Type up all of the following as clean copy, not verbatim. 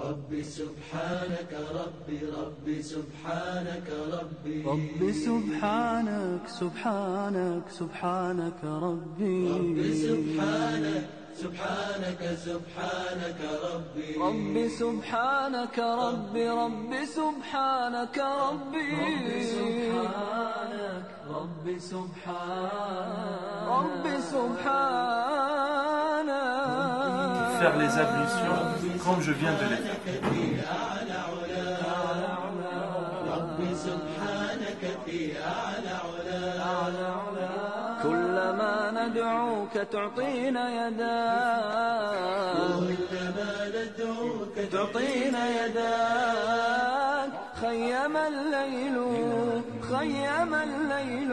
ربي سبحانك ربي ربي سبحانك ربي ربي سبحانك سبحانك سبحانك ربي ربي سبحانك سبحانك سبحانك ربي ربي سبحانك ربي ربي سبحانك ربي ربي سبحانك ربي سبحانك faire les ablutions comme je viens de les faire. ربي سبحانك في أعلى علا كلما ندعوك تعطينا يداك كلما ندعوك تعطينا يداك خيم الليل خيم الليل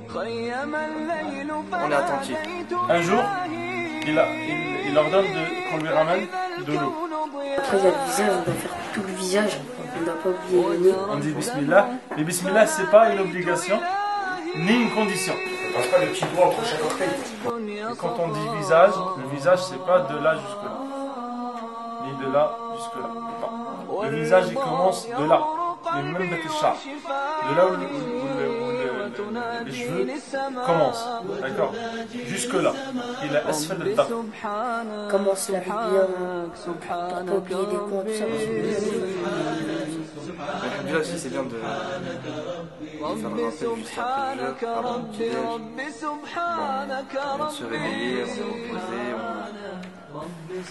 خيم الليل On est attentif. Un jour, il ordonne qu'on lui ramène de l'eau. Après, il y a le visage, on doit faire tout le visage. On ne doit pas oublier le nez. On dit Bismillah. Mais Bismillah, c'est pas une obligation, ni une condition. On passe pas le petit doigt entre chaque orteil. Et quand on dit visage, le visage, c'est pas de là jusque-là. Ni de là jusque-là. Non. Le visage, il commence de là. Et même de chat. De là où les cheveux commencent. D'accord. Jusque-là. Il a asfal de dab. Commence la bien, pour pas oublier des coins, tout ça. Déjà aussi, c'est bien de faire un rappel juste après le jeu, avant le petit-déj. On se réveiller, on se reposer,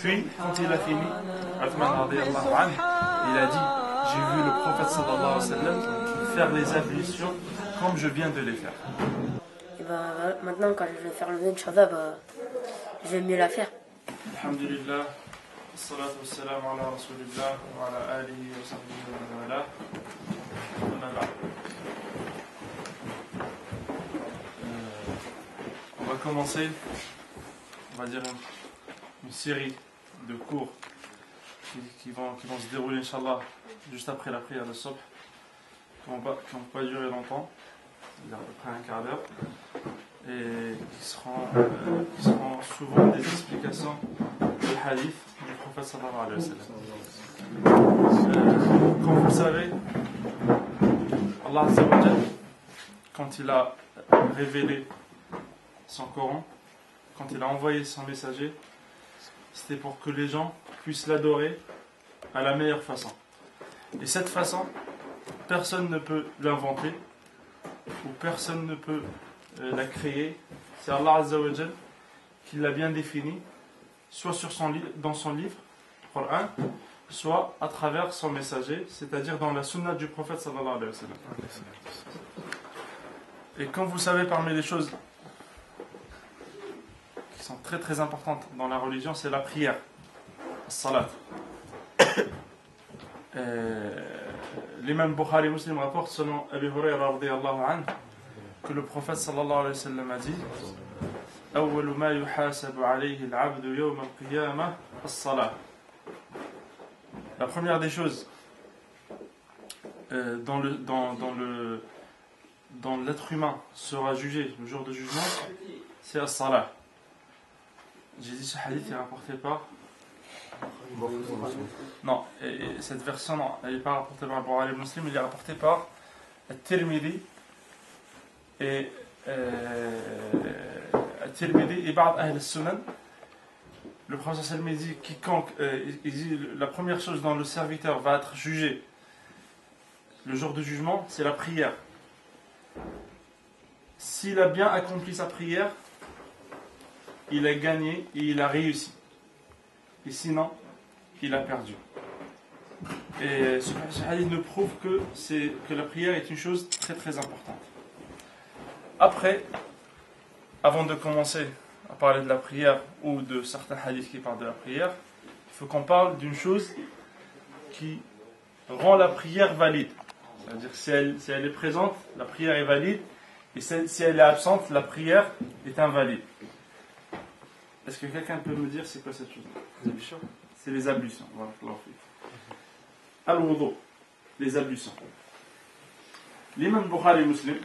Puis, quand il a fini, Uthman radiyallahu anhu, il a dit, j'ai vu le prophète sallallahu alayhi wa sallam faire les ablutions comme je viens de les faire. Et maintenant, quand je vais faire le vin, Inch'Allah, je vais mieux la faire. Alhamdulillah, salatu wassalam ala rasulillah wa ala alihi wa sahbihi wa man wala. Amma ba'd. On va commencer, on va dire une série de cours qui vont se dérouler, Inch'Allah, juste après la prière de Subh, qui ne vont pas durer longtemps, c'est-à-dire à peu près un quart d'heure, et qui seront souvent des explications du hadith du prophète sallallahu alayhi wa sallam. Comme vous le savez, Allah Azza wa Jal, quand il a révélé son Coran, quand il a envoyé son messager, c'était pour que les gens puissent l'adorer à la meilleure façon. Et cette façon, personne ne peut l'inventer, ou personne ne peut la créer. C'est Allah Azza wa Jal qui l'a bien défini, soit dans son livre, le Coran, soit à travers son messager, c'est-à-dire dans la sunna du prophète sallallahu alayhi wa sallam. Et comme vous savez, parmi les choses qui sont très très importantes dans la religion, c'est la prière, la salat. L'imam Bukhari Muslim rapporte selon Abi Hurayra radiyallahu anhu que le prophète sallallahu alayhi wa sallam a dit أول ما يحاسب عليه العبد يوم القيامة الصلاة. La première des choses dans l'être humain sera jugé le jour de jugement, c'est la salat. J'ai dit ce hadith est rapporté par non, et cette version non, elle n'est pas rapportée par Bukhari Muslim, elle est rapportée par At-Tirmidhi et At-Tirmidhi et Ba'd Ahl al-Sunan. Le prophète sallallahu alayhi wa sallam dit quiconque il dit la première chose dont le serviteur va être jugé le jour du jugement, c'est la prière. S'il a bien accompli sa prière, il a gagné et il a réussi. Et sinon, il a perdu. Et ce hadith nous prouve que la prière est une chose très très importante. Après, avant de commencer à parler de la prière ou de certains hadiths qui parlent de la prière, il faut qu'on parle d'une chose qui rend la prière valide. C'est-à-dire si elle est présente, la prière est valide, et si elle est absente, la prière est invalide. Est-ce que quelqu'un peut me dire c'est quoi cette chose? Les ablutions. C'est les ablutions. Voilà, Al-Wudu, les ablutions. L'imam Bukhari Muslim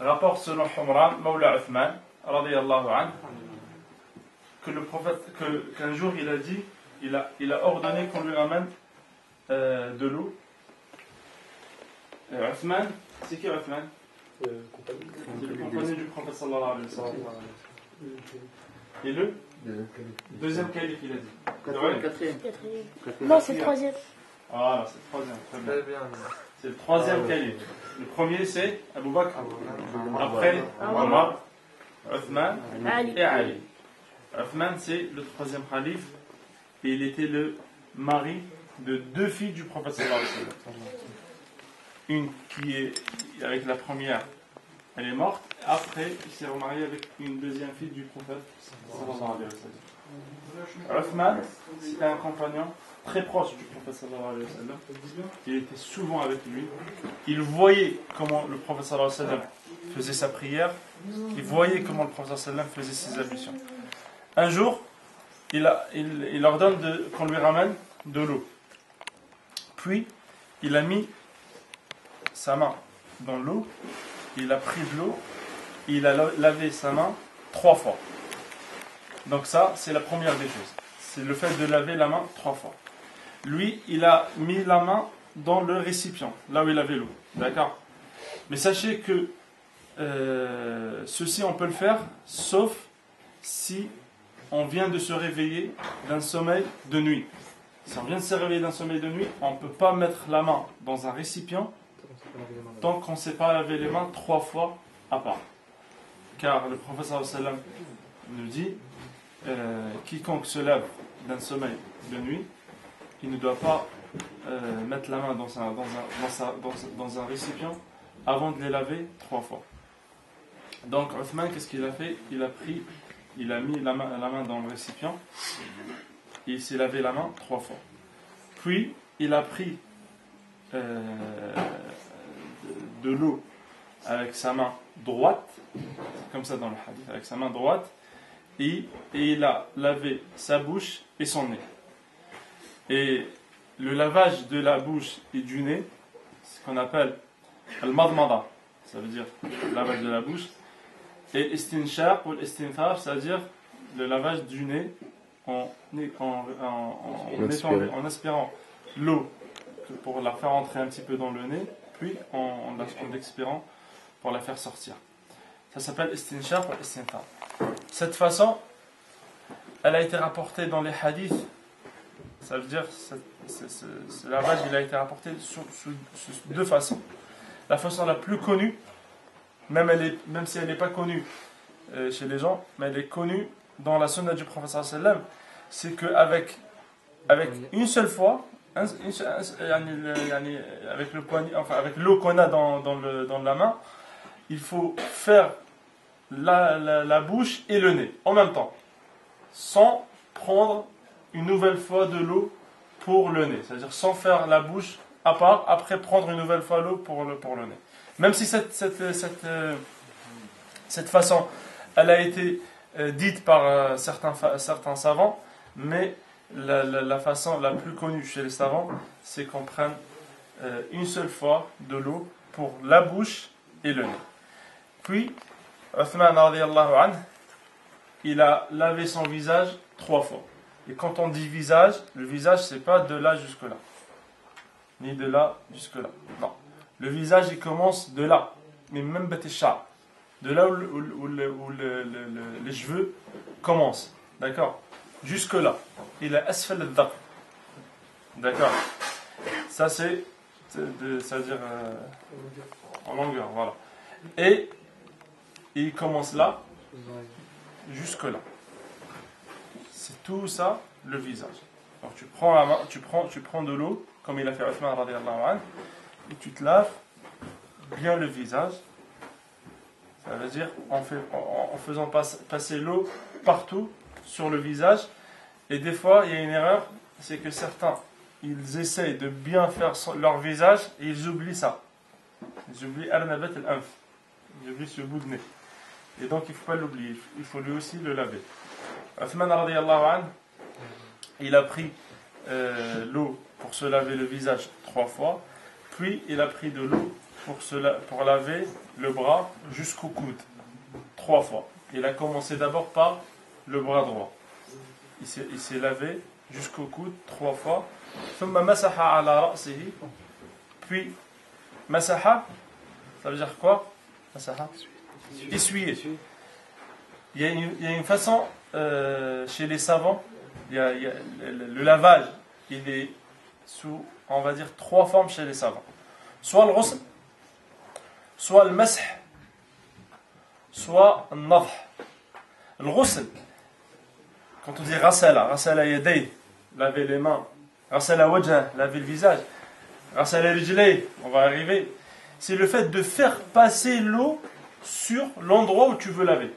rapporte selon Humran, Mawla Uthman, radiyallahu anhu, que le prophète, qu'un jour il a dit il a ordonné qu'on lui ramène de l'eau. Uthman, c'est qui Uthman? C'est le compagnon du prophète sallallahu alayhi wa sallam. Et le deuxième calife, il a dit. Quatrième. Non, c'est le troisième. Voilà, c'est le troisième. Très bien. Très bien. C'est le troisième calife. Le premier, c'est Abu Bakr. Après, Omar, Uthman et Ali. Uthman, c'est le troisième calife. Et il était le mari de deux filles du prophète sallallahu alayhi wa sallam. Une qui est avec la première, elle est morte. Après, il s'est remarié avec une deuxième fille du prophète sallallahu alayhi wa sallam. Uthman, c'était un compagnon très proche du prophète sallallahu alayhi wa sallam. Il était souvent avec lui. Il voyait comment le prophète sallallahu alayhi wa sallam faisait sa prière. Il voyait comment le prophète sallallahu alayhi wa sallam faisait ses ablutions. Un jour, il ordonne qu'on lui ramène de l'eau. Puis, il a mis sa main dans l'eau, il a pris de l'eau, et il a lavé sa main 3 fois. Donc ça, c'est la première des choses. C'est le fait de laver la main 3 fois. Lui, il a mis la main dans le récipient, là où il avait l'eau. D'accord? Mais sachez que ceci, on peut le faire, sauf si on vient de se réveiller d'un sommeil de nuit. Si on vient de se réveiller d'un sommeil de nuit, on ne peut pas mettre la main dans un récipient tant qu'on ne s'est pas lavé les mains 3 fois à part. Car le prophète sallallahu alayhi wa sallam nous dit quiconque se lève d'un sommeil de nuit, il ne doit pas mettre la main dans un récipient avant de les laver 3 fois. Donc Uthman, qu'est-ce qu'il a fait? Il a mis la main dans le récipient et il s'est lavé la main 3 fois. Puis il a pris de l'eau avec sa main droite, comme ça dans le hadith, avec sa main droite, et il a lavé sa bouche et son nez. Et le lavage de la bouche et du nez, c'est ce qu'on appelle al-madmada, ça veut dire le lavage de la bouche, et istinshaq ou istinthar, ça veut dire le lavage du nez en aspirant l'eau pour la faire entrer un petit peu dans le nez, puis en l'expirant pour la faire sortir. Ça s'appelle istinshaq ou istinthar. Cette façon, elle a été rapportée dans les hadiths. Ça veut dire ce lavage, il a été rapporté sous 2 façons. La façon la plus connue, même si elle n'est pas connue chez les gens, mais elle est connue dans la sunna du prophète sallallahu alayhi wa sallam, c'est qu'avec une seule fois, avec le poignet, enfin avec l'eau qu'on a dans la main, il faut faire la bouche et le nez en même temps, sans prendre une nouvelle fois de l'eau pour le nez, c'est-à-dire sans faire la bouche à part, après prendre une nouvelle fois l'eau pour le nez. Même si cette façon, elle a été dite par certains savants, mais la façon la plus connue chez les savants, c'est qu'on prenne une seule fois de l'eau pour la bouche et le nez. Puis, Uthman radiyallahu anhu, il a lavé son visage 3 fois. Et quand on dit visage, le visage, c'est pas de là jusque là, ni de là jusque là. Non. Le visage, il commence de là, mais même batisha, de là où les cheveux commencent, d'accord, jusque là. Il est asfal al-dhaq, d'accord. Ça c'est-à-dire en longueur, voilà. Et il commence là, jusque là. C'est tout ça, le visage. Donc tu prends la main, tu prends de l'eau, comme il a fait Uthman radiyallahu anhu, et tu te laves bien le visage. Ça veut dire en faisant passer l'eau partout sur le visage. Et des fois, il y a une erreur, c'est que certains, ils essayent de bien faire leur visage et ils oublient ça. Ils oublient al-nabat al-anf. Ils oublient ce bout de nez. Et donc, il ne faut pas l'oublier. Il faut lui aussi le laver. Uthman radiyallahu anhu, il a pris l'eau pour se laver le visage 3 fois. Puis, il a pris de l'eau pour laver le bras jusqu'au coude 3 fois. Il a commencé d'abord par le bras droit. Il s'est lavé jusqu'au coude 3 fois. ثم مسح على رأسه. Puis masaha, ça veut dire quoi? Masaha, essuyer. Il y a une façon chez les savants, le lavage, il est sous, on va dire, 3 formes chez les savants. Soit le ghusl, soit le masah, soit le nadh. Le ghusl, quand on dit rasala yaday, laver les mains, rasala wajha, laver le visage, rasala rijlay, on va arriver, c'est le fait de faire passer l'eau sur l'endroit où tu veux laver.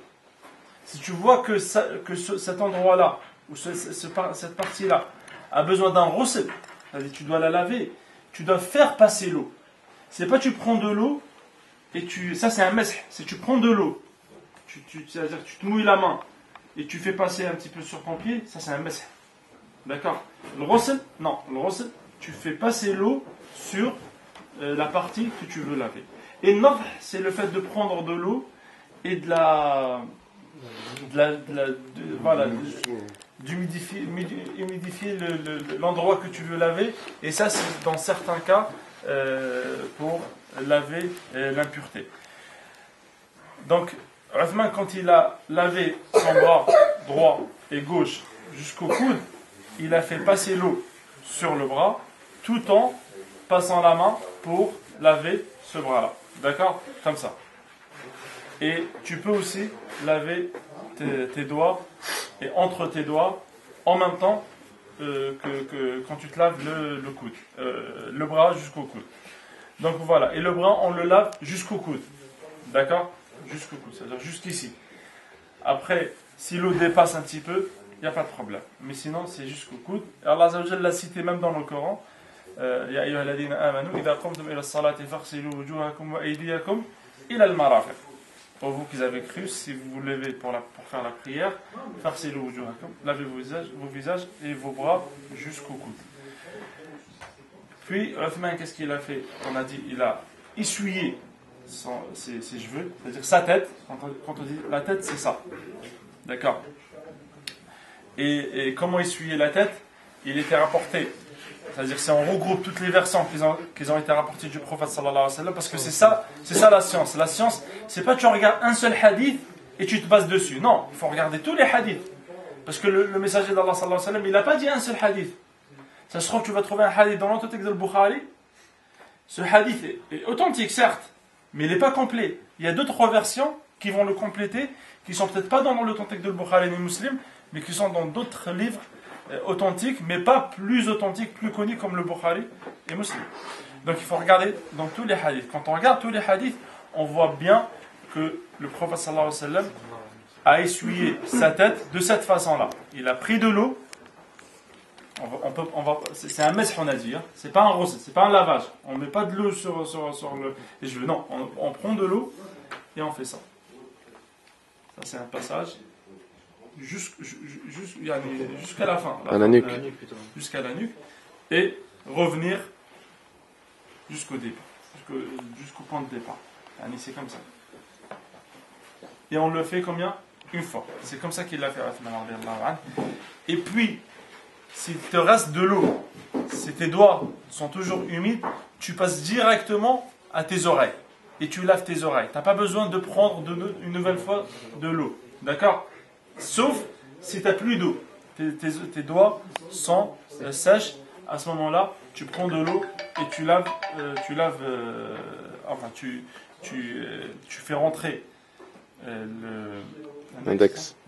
Si tu vois que cet endroit-là, ou cette partie-là, a besoin d'un ghusl, c'est-à-dire tu dois la laver, tu dois faire passer l'eau. C'est pas tu prends de l'eau et ça c'est un masah, c'est tu prends de l'eau, c'est-à-dire que tu te mouilles la main et tu fais passer un petit peu sur ton pied, ça c'est un masah. D'accord? Le ghusl, non, le ghusl, tu fais passer l'eau sur la partie que tu veux laver. Et nadh, c'est le fait de prendre de l'eau et voilà, d'humidifier l'endroit que tu veux laver, et ça c'est dans certains cas pour laver l'impureté. Donc Uthman, quand il a lavé son bras droit et gauche jusqu'au coude, il a fait passer l'eau sur le bras tout en passant la main pour laver ce bras là, d'accord, comme ça. Et tu peux aussi laver tes doigts et entre tes doigts en même temps que quand tu te laves le coude, le bras jusqu'au coude. Donc voilà, et le bras on le lave jusqu'au coude, d'accord, jusqu'au coude, c'est-à-dire jusqu'ici. Après, si l'eau dépasse un petit peu, il n'y a pas de problème. Mais sinon, c'est jusqu'au coude. Et Allah Azza wa Jalla l'a cité même dans le Coran. Ya ayyuha alladhina amanu idha qumtum ila as-salati faghsilu wujuhakum wa aydiyakum ila al-marafiq. Pour vous qui avez cru, si vous vous levez pour faire la prière, faghsilu wujuhakum, lavez vos visages et vos bras jusqu'au coude. Puis Uthman, qu'est-ce qu'il a fait? On a dit, il a essuyé ses cheveux, c'est-à-dire sa tête. Quand on dit la tête, c'est ça. D'accord? Et comment essuyer la tête? Il était rapporté, c'est-à-dire si on regroupe toutes les versants qui ont été rapportées du prophète sallallahu alayhi wa sallam, parce que c'est ça la science. La science, c'est pas tu regardes un seul hadith et tu te bases dessus. Non, il faut regarder tous les hadiths. Parce que le messager d'Allah sallallahu alayhi wa sallam, il n'a pas dit un seul hadith. Ça se trouve, tu vas trouver un hadith dans l'authentique de Bukhari. Ce hadith est authentique, certes, mais il n'est pas complet. Il y a 2-3 versions qui vont le compléter, qui sont peut-être pas dans l'authentique de Bukhari ni Muslim, mais qui sont dans d'autres livres authentiques, mais pas plus authentiques, plus connus comme le Bukhari et Muslim. Donc il faut regarder dans tous les hadiths. Quand on regarde tous les hadiths, on voit bien que le prophète sallallahu alayhi wa sallam a essuyé sa tête de cette façon-là. Il a pris de l'eau. C'est un mesh, on a dit. Hein. C'est pas un rosé, c'est pas un lavage. On met pas de l'eau sur les cheveux. Non, on prend de l'eau et on fait ça. Ça c'est un passage jusqu'à la fin. À la nuque. Jusqu'à la nuque. Et revenir jusqu'au départ. Jusqu'au point de départ. C'est comme ça. Et on le fait combien? Une fois. C'est comme ça qu'il l'a fait. Et puis, s'il te reste de l'eau, si tes doigts sont toujours humides, tu passes directement à tes oreilles. Et tu laves tes oreilles. Tu n'as pas besoin de prendre une nouvelle fois de l'eau. D'accord? Sauf si tu n'as plus d'eau. Tes doigts sont sèches. À ce moment-là, tu prends de l'eau et tu fais rentrer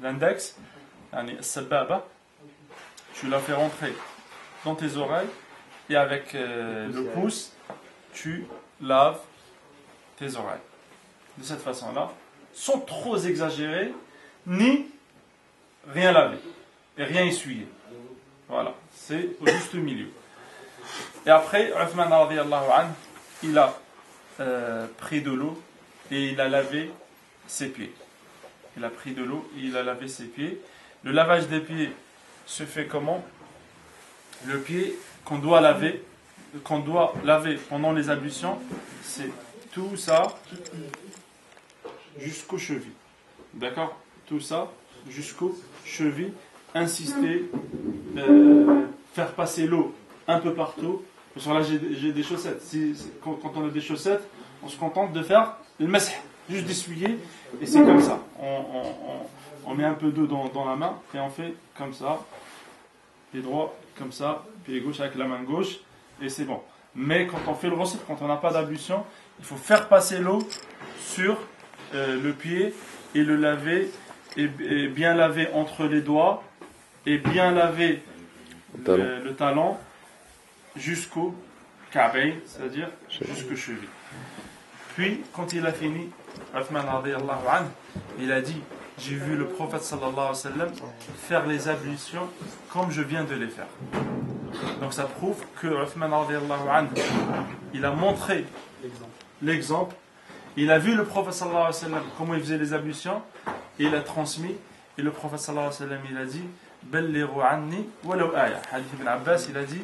l'index, sababa, tu la fais rentrer dans tes oreilles et avec le pouce, tu laves tes oreilles. De cette façon-là, sans trop exagérer, ni rien laver et rien essuyer. Voilà, c'est au juste milieu. Et après, Uthman radiyallahu anhu, il a pris de l'eau et il a lavé ses pieds. Il a pris de l'eau et il a lavé ses pieds. Le lavage des pieds se fait comment? Le pied qu'on doit laver pendant les ablutions, c'est tout ça jusqu'aux chevilles. D'accord? Tout ça jusqu'aux chevilles. Insister faire passer l'eau un peu partout. Parce que là, j'ai des chaussettes. Quand on a des chaussettes, on se contente de faire le masih, juste d'essuyer, et c'est comme ça. On met un peu d'eau dans la main, et on fait comme ça, pied droit, comme ça, pied gauche avec la main gauche, et c'est bon. Mais quand on fait le ghusl, quand on n'a pas d'ablution, il faut faire passer l'eau sur le pied, et le laver, et bien laver entre les doigts, et bien laver le talon, jusqu'au Ka'bayn, c'est-à-dire jusqu'au cheville. Puis, quand il a fini, Uthman radiyallahu anhu, il a dit, j'ai vu le prophète sallallahu alayhi wa sallam faire les ablutions comme je viens de les faire. Donc ça prouve que Uthman radiyallahu anhu, il a montré l'exemple, il a vu le prophète sallallahu alayhi wa sallam comment il faisait les ablutions, et il a transmis, et le prophète sallallahu alayhi wa sallam, il a dit, Ballighu anni walau aya. Hadith ibn Abbas, il a dit,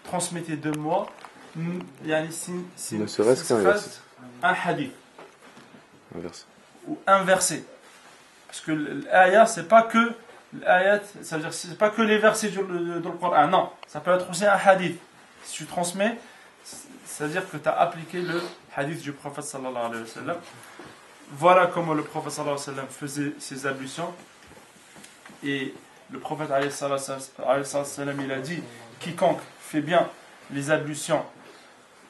transmettez de moi ne serait-ce qu'un verset. Un hadith. Un verset. Ou un verset. Parce que l'ayat, c'est pas que l'ayat, ça veut dire c'est pas que les versets dans le Coran. Non, ça peut être aussi un hadith. Si tu transmets, ça veut dire que tu as appliqué le hadith du prophète sallallahu alayhi wa sallam. Voilà comment le prophète sallallahu alayhi wa sallam faisait ses ablutions. Et le prophète alayhi wa sallam, il a dit, quiconque fait bien les ablutions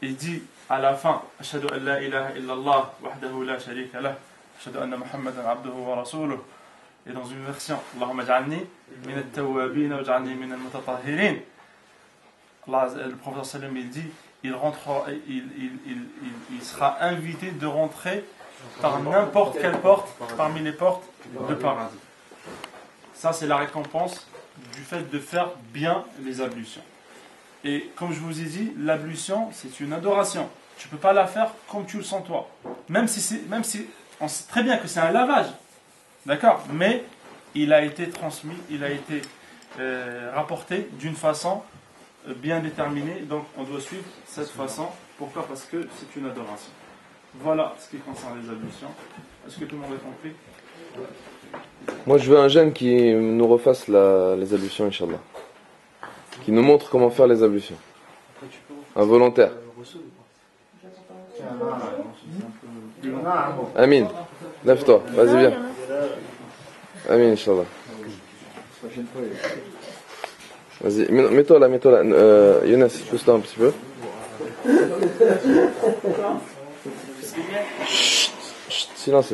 et dit à la fin Ashhadu an la ilaha illallah wahdahu la sharika lah Ashhadu anna Muhammadan abduhu wa rasuluh, et dans une version Allahumma ja'alni min at-tawwabin wa ja'alni min al-mutatahhirin, le prophète sallam, il dit il sera invité de rentrer par n'importe quelle porte parmi les portes de paradis. Ça, c'est la récompense du fait de faire bien les ablutions. Et comme je vous ai dit, l'ablution, c'est une adoration. Tu ne peux pas la faire comme tu le sens toi. Même si on sait très bien que c'est un lavage. D'accord? Mais il a été transmis, il a été rapporté d'une façon bien déterminée. Donc on doit suivre cette façon. Pourquoi? Parce que c'est une adoration. Voilà ce qui concerne les ablutions. Est-ce que tout le monde a compris? Moi, je veux un jeune qui nous refasse les ablutions, Inch'Allah. Qui nous montre comment faire les ablutions. Un volontaire. Amin. Lève-toi, vas-y, viens. Amin, Inch'Allah. Vas-y, mets-toi là. Younes, pousse-toi un petit peu. Chut, silence.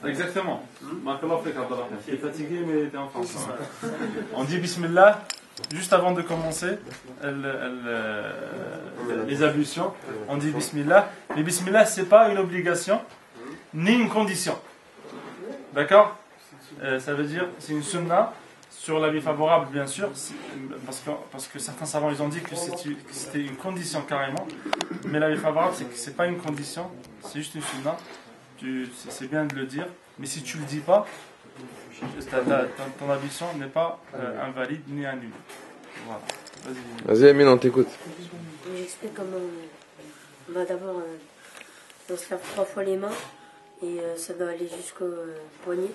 Exactement. Tu es fatigué, mais tu es en France. On dit Bismillah juste avant de commencer les ablutions. On dit Bismillah. Mais Bismillah, ce n'est pas une obligation ni une condition. D'accord? Ça veut dire c'est une sunna sur l'avis favorable, bien sûr, parce que certains savants ils ont dit que c'était une condition carrément. Mais l'avis favorable, c'est que ce n'est pas une condition, c'est juste une sunna. C'est bien de le dire, mais si tu ne le dis pas, ton ablution n'est pas invalide ni annulée. Voilà. Vas-y, Amine, on t'écoute. J'explique comment on va d'abord on se lave 3 fois les mains et ça doit aller jusqu'au poignet,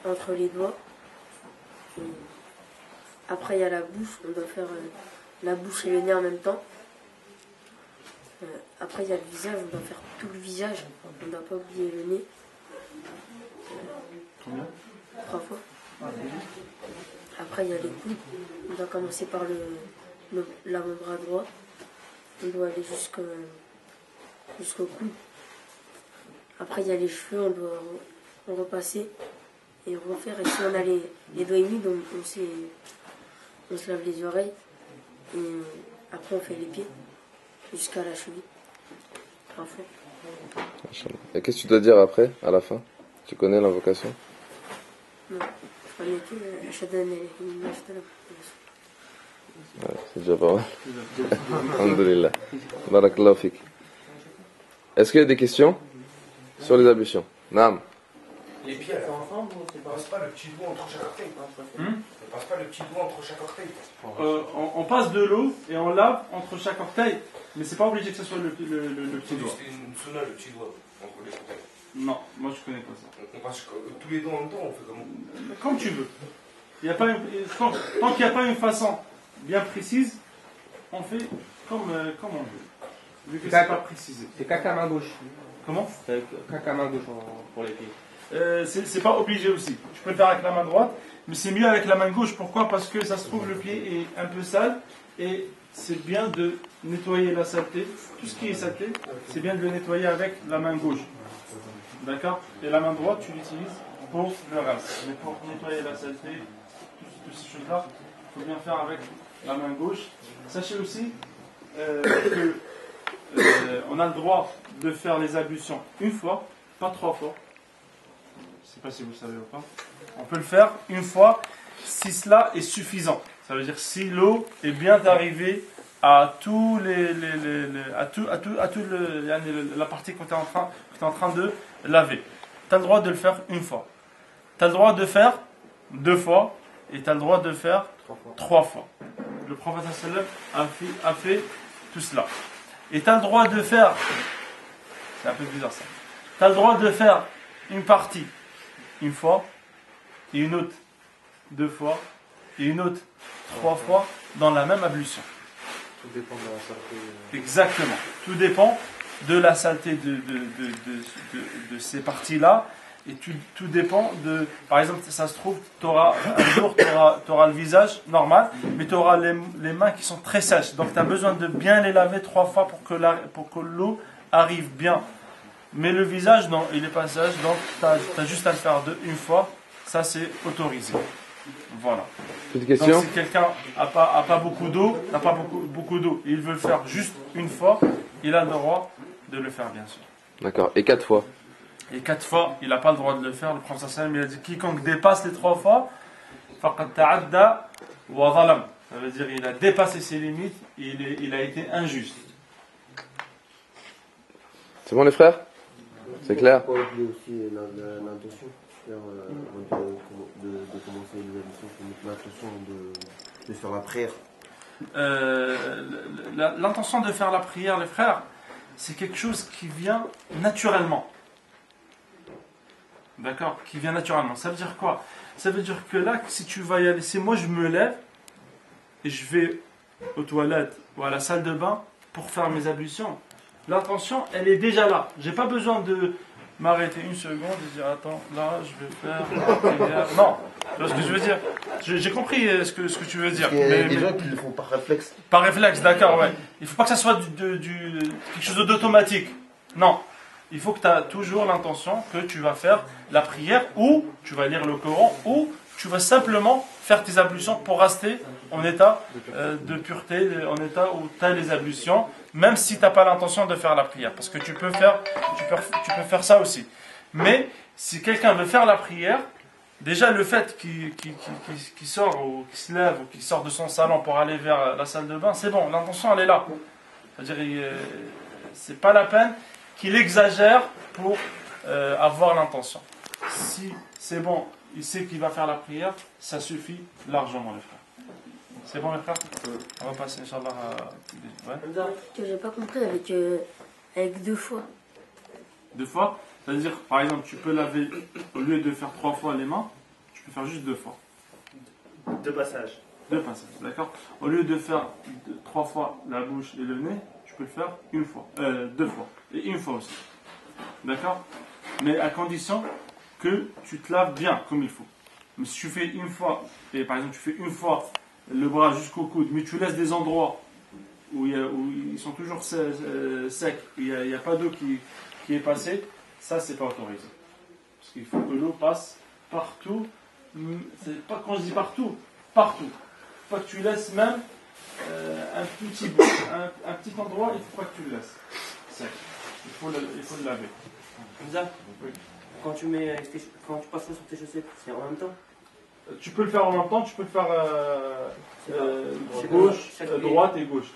entre les doigts. Et après, il y a la bouche, on doit faire la bouche et le nez en même temps. Après, il y a le visage, on doit faire tout le visage, on ne doit pas oublier le nez. 3 fois. Après, il y a les coudes, on doit commencer par l'avant-bras droit, on doit aller jusqu'au coude. Après, il y a les cheveux, on doit repasser et refaire. Et si on a les doigts humides, on se lave les oreilles. Et après, on fait les pieds jusqu'à la cheville. 3 fois. Et qu'est-ce que tu dois dire après, à la fin? Tu connais l'invocation? Non, je connais que Ashhadu c'est déjà pas mal. Alhamdulillah. Barakallahu fik. Est-ce qu'il y a des questions sur les ablutions? Naam. Les pieds, elles sont ensemble ou c'est pas? On passe pas le petit doigt entre chaque orteil. On passe pas le petit doigt entre chaque orteil. On passe de l'eau et on lave entre chaque orteil, mais c'est pas obligé que ce soit le petit doigt. C'est une sunna, le petit doigt entre les orteils. Non, moi je connais pas ça. On passe tous les doigts en même temps, on fait comment? Comme tu veux. Il y a pas tant qu'il n'y a pas une façon bien précise, on fait comme on veut. Vu que c'est pas précisé. C'est caca main gauche. Comment? C'est caca main gauche pour les pieds. C'est pas obligé aussi. Tu peux le faire avec la main droite, mais c'est mieux avec la main gauche. Pourquoi? Parce que ça se trouve le pied est un peu sale et c'est bien de nettoyer la saleté. Tout ce qui est saleté, c'est bien de le nettoyer avec la main gauche. D'accord? Et la main droite, tu l'utilises pour le reste. Mais pour nettoyer la saleté, toutes ces choses-là, il faut bien faire avec la main gauche. Sachez aussi que on a le droit de faire les ablutions une fois, pas 3 fois. Je ne sais pas si vous le savez ou pas. On peut le faire une fois si cela est suffisant. Ça veut dire si l'eau est bien arrivée à tout la partie que tu es en train de laver. Tu as le droit de le faire une fois. Tu as le droit de faire 2 fois et tu as le droit de faire 3 fois. Le prophète a fait tout cela. Et tu as le droit de faire, c'est un peu bizarre ça, tu as le droit de faire une partie une fois, et une autre 2 fois, et une autre 3 fois dans la même ablution. Tout dépend de la saleté. Exactement. Tout dépend de la saleté de ces parties-là. Et tout dépend de... Par exemple, ça se trouve, un jour, tu auras le visage normal, mais tu auras les mains qui sont très sèches. Donc, tu as besoin de bien les laver 3 fois pour que l'eau arrive bien. Mais le visage, non, il n'est pas sèche, donc tu as juste à le faire une fois. Ça, c'est autorisé. Voilà. Petite question. Donc, si quelqu'un n'a pas beaucoup d'eau, et il veut le faire juste une fois, il a le droit de le faire, bien sûr. D'accord. Et 4 fois? Et 4 fois, il n'a pas le droit de le faire. Le prophète sallam, il a dit quiconque dépasse les 3 fois, faqad ta'adda wa zalam. Ça veut dire il a dépassé ses limites, il a été injuste. C'est bon les frères? C'est clair? Il faut pas oublier aussi l'intention. Avant de commencer les ablutions, il faut mettre l'intention de faire la prière. L'intention de faire la prière, les frères, c'est quelque chose qui vient naturellement. D'accord? Qui vient naturellement. Ça veut dire quoi? Ça veut dire que là, si tu vas y aller, si moi je me lève et je vais aux toilettes ou à la salle de bain pour faire mes ablutions, l'intention, elle est déjà là. J'ai pas besoin de m'arrêter une seconde et dire attends, là, je vais faire la prière. Non, tu vois ce que je veux dire? J'ai compris ce que tu veux dire. Il y a des gens qui le font par réflexe. Par réflexe, d'accord, ouais. Il faut pas que ça soit quelque chose d'automatique. Non. Il faut que tu as toujours l'intention que tu vas faire la prière ou tu vas lire le Coran ou tu vas simplement faire tes ablutions pour rester en état de pureté, en état où tu as les ablutions, même si tu n'as pas l'intention de faire la prière. Parce que tu peux faire ça aussi. Mais si quelqu'un veut faire la prière, déjà le fait qu'il sort ou qu'il se lève ou qu'il sort de son salon pour aller vers la salle de bain, c'est bon, l'intention elle est là. C'est-à-dire c'est pas la peine qu'il exagère pour avoir l'intention. Si c'est bon, il sait qu'il va faire la prière, ça suffit largement, les frères. C'est bon, les frères? On va passer, Inch'Allah, à... Ouais. Que j'ai pas compris avec 2 fois. 2 fois? C'est-à-dire, par exemple, tu peux laver, au lieu de faire 3 fois les mains, tu peux faire juste 2 fois. 2 passages. 2 passages, d'accord? Au lieu de faire 3 fois la bouche et le nez, tu peux le faire 1 fois, 2 fois. Et 1 fois aussi. D'accord? Mais à condition que tu te laves bien, comme il faut. Mais si tu fais 1 fois, et par exemple tu fais 1 fois le bras jusqu'au coude, mais tu laisses des endroits où ils sont toujours secs, il n'y a pas d'eau qui est passée, ça c'est pas autorisé. Parce qu'il faut que l'eau passe partout. C'est pas quand je dis partout, partout. Il faut pas que tu laisses même un petit endroit, il ne faut pas que tu le laisses sec. Il faut le laver. Hamza, quand tu passes sur tes chaussettes, c'est en même temps? Tu peux le faire en même temps, tu peux le faire gauche, droite et gauche.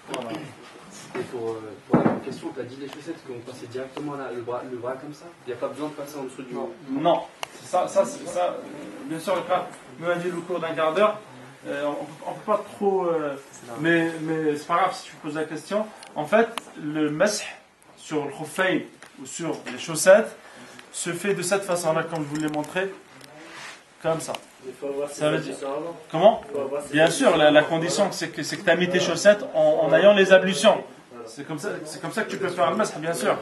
Voilà. Et pour la même question, tu as dit les chaussettes qu'on passait directement là, le bras comme ça? Il n'y a pas besoin de passer en dessous du... Non, ça, bien sûr, le frère me dit le cours d'un quart d'heure. On ne peut pas trop... mais c'est pas grave si tu poses la question. En fait, le masih sur le khuffayn ou sur les chaussettes se fait de cette façon-là, comme je vous l'ai montré. comme ça. Il faut avoir Ça veut dire. ablutions avant. Comment? Il faut avoir ses Bien sûr, ablutions la avant. condition c'est que tu as mis tes chaussettes en ayant les ablutions. C'est comme ça que tu peux faire le masque, bien sûr.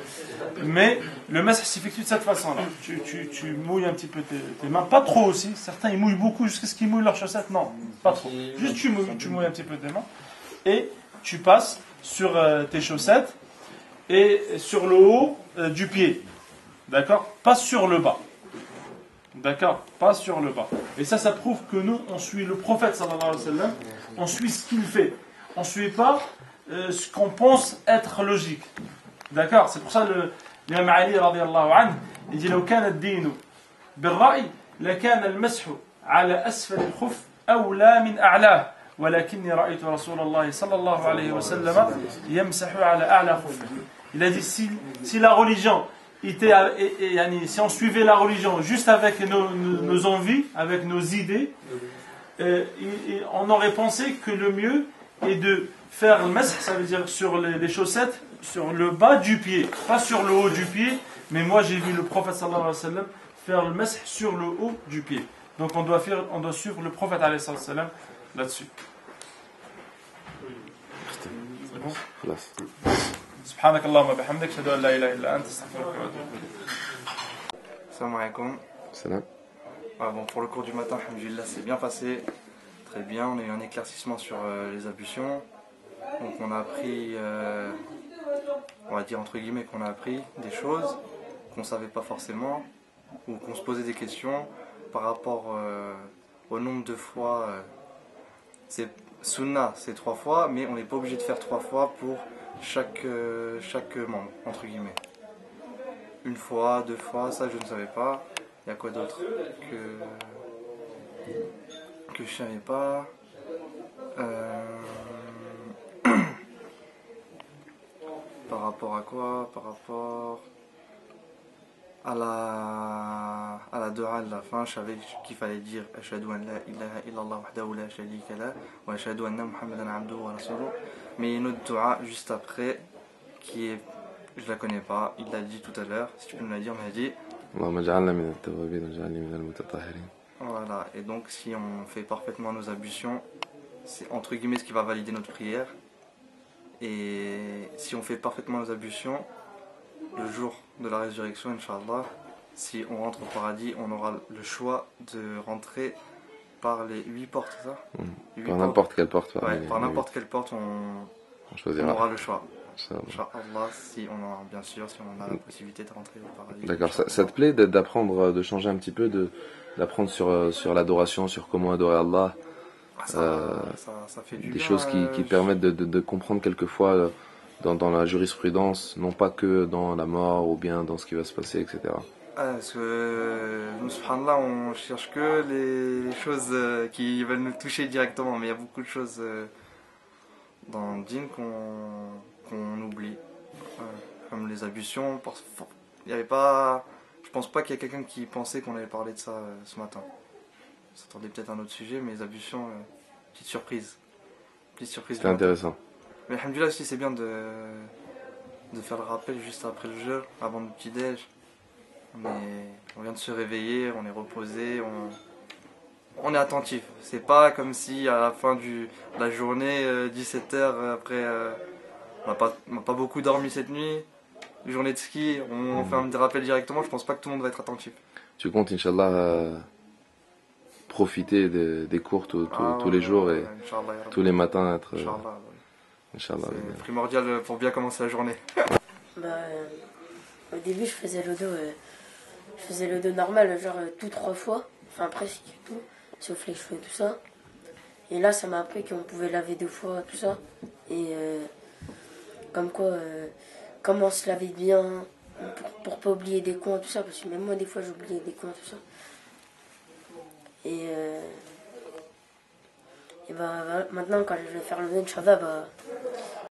Mais le masque s'effectue de cette façon-là. Tu mouilles un petit peu tes mains, pas trop aussi. Certains ils mouillent beaucoup jusqu'à ce qu'ils mouillent leurs chaussettes. Non, pas trop. Juste tu mouilles un petit peu tes mains et tu passes sur tes chaussettes et sur le haut du pied. D'accord? Pas sur le bas. D'accord? Pas sur le bas. Et ça prouve que nous, on suit le prophète sallallahu alayhi wa sallam, on suit ce qu'il fait. On ne suit pas ce qu'on pense être logique. D'accord? C'est pour ça l'imam Ali radiyallahu anhu, il dit لو كان الدين بالرأي لكان المسح على أسفل الخف أولى من أعلاه ولكني رأيت رسول الله صلى الله عليه وسلم يمسح على أعلى خفه. Il a dit si la religion si on suivait la religion juste avec nos envies, avec nos idées, on aurait pensé que le mieux est de faire le mash, ça veut dire sur les chaussettes, sur le bas du pied, pas sur le haut du pied, mais moi j'ai vu le prophète sallallahu alayhi wa sallam faire le mash sur le haut du pied. Donc on doit suivre le prophète alayhi wa sallam là-dessus. C'est bon? سبحانك اللهم وبحمدك اشهد ان لا اله الا انت استغفرك واتوب اليك. Salam alaikum. Salam. Bon, pour le cours du matin, alhamdoulilah, c'est bien passé. Très bien, on a eu un éclaircissement sur les ablutions. Donc on a appris, on va dire entre guillemets qu'on a appris des choses qu'on ne savait pas forcément ou qu'on se posait des questions par rapport au nombre de fois. C'est Sunna, c'est 3 fois, mais on n'est pas obligé de faire 3 fois pour chaque membre, entre guillemets. 1 fois, 2 fois, ça je ne savais pas. Il y a quoi d'autre que je savais pas. Par rapport à quoi? Par rapport à la dua de la fin, je savais qu'il fallait dire Ashhadu an la ilaha illallah wahdahu la sharika lah wa ashhadu anna Muhammadan abduhu wa rasuluh. Mais il y a une autre dua juste après qui est, je la connais pas, il l'a dit tout à l'heure, si tu peux me la dire, on m'a dit. Voilà, et donc si on fait parfaitement nos ablutions, c'est entre guillemets ce qui va valider notre prière. Et si on fait parfaitement nos ablutions, le jour de la résurrection, Inch'Allah, si on rentre au paradis, on aura le choix de rentrer par les 8 portes, c'est ça? Par n'importe quelle porte. Par n'importe quelle porte, on aura le choix. Inch'Allah, si on a la possibilité de rentrer au paradis. D'accord, ça te plaît d'apprendre, de changer un petit peu, d'apprendre sur l'adoration, sur comment adorer Allah, ça fait du des bien, choses qui permettent de comprendre quelquefois dans la jurisprudence, non pas que dans la mort ou bien dans ce qui va se passer, etc. Parce que, subhanallah, on cherche que les choses qui veulent nous toucher directement, mais il y a beaucoup de choses dans le dîn qu'on oublie, comme les ablutions. Il y avait pas, je pense pas qu'il y a quelqu'un qui pensait qu'on allait parler de ça ce matin. On s'attendait peut-être à un autre sujet, mais les ablutions, petite surprise. C'est intéressant. Mais alhamdoulilah aussi, c'est bien de faire le rappel juste après le jeu, avant le petit-déj. On vient de se réveiller, on est reposé, on est attentif. C'est pas comme si à la fin de la journée, 17h, après, on n'a pas beaucoup dormi cette nuit, journée de ski, on fait un rappel directement, je pense pas que tout le monde va être attentif. Tu comptes, Inch'Allah, profiter des cours tous les jours et tous les matins être... Inch'Allah, c'est primordial pour bien commencer la journée. Au début, je faisais le dos normal, genre tout 3 fois, enfin presque tout, sauf les cheveux, tout ça. Et là, ça m'a appris qu'on pouvait laver 2 fois, tout ça. Et comme quoi, comment se laver bien, pour pas oublier des coins, tout ça, parce que même moi, des fois, j'oubliais des coins, tout ça. Et maintenant, quand je vais faire le vin, Inch'Allah,